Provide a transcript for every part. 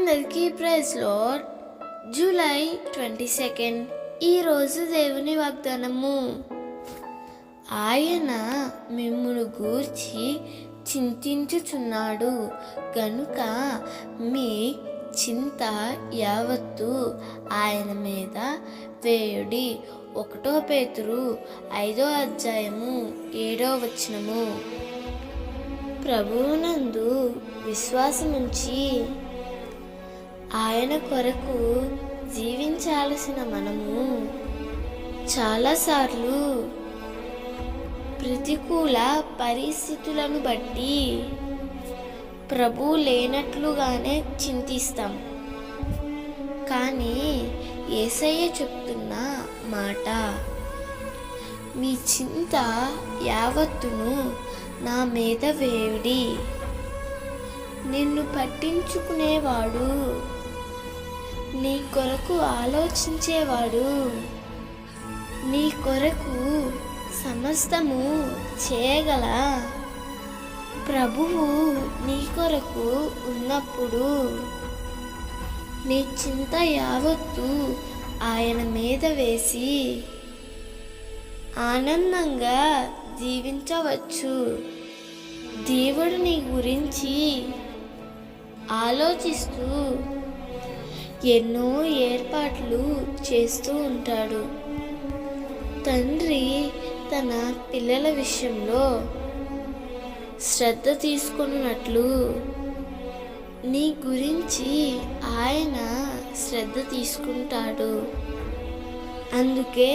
అందరికీ praise lord. July 22 ఈరోజు దేవుని వాగ్దానము. ఆయన మిమ్మును గూర్చి చింతించుచున్నాడు గనుక మీ చింత యావత్తు ఆయన మీద వేయుడి. 1 పేతురు 5:7 ప్రభువునందు విశ్వాసముంచి ఆయన కొరకు జీవించాల్సిన మనము చాలాసార్లు ప్రతికూల పరిస్థితులను బట్టి ప్రభువు లేనట్లుగానే చింతిస్తాం. కానీ యేసయ్య చెప్తున్న మాట, మీ చింత యావత్తును నా మీద వేయుడి. నిన్ను పట్టించుకునేవాడు, నీ కొరకు ఆలోచించేవాడు, నీ కొరకు సమస్తము చేయగల ప్రభువు నీ కొరకు ఉన్నప్పుడు నీ చింత యావత్తు ఆయన మీద వేసి ఆనందంగా జీవించవచ్చు. దేవుడు నీ గురించి ఆలోచిస్తూ ఎన్నో ఏర్పాట్లు చేస్తూ ఉంటాడు. తండ్రి తన పిల్లల విషయంలో శ్రద్ధ తీసుకున్నట్లు నీ గురించి ఆయన శ్రద్ధ తీసుకుంటాడు. అందుకే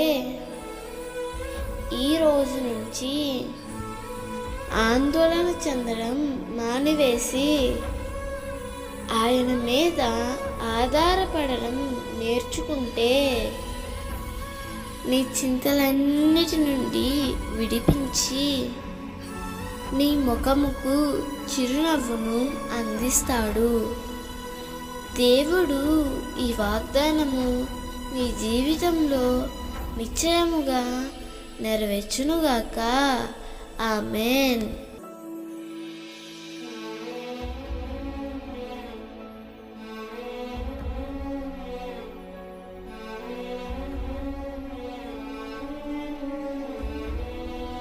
ఈ రోజు నుంచి ఆందోళన చెందడం మానివేసి ఆయన మీద ఆధారపడడం నేర్చుకుంటే నీ చింతలన్నిటి నుండి విడిపించి నీ ముఖముకు చిరునవ్వును అందిస్తాడు. దేవుడు ఈ వాగ్దానము నీ జీవితంలో నిశ్చయముగా నెరవేర్చునుగాక. ఆమేన్.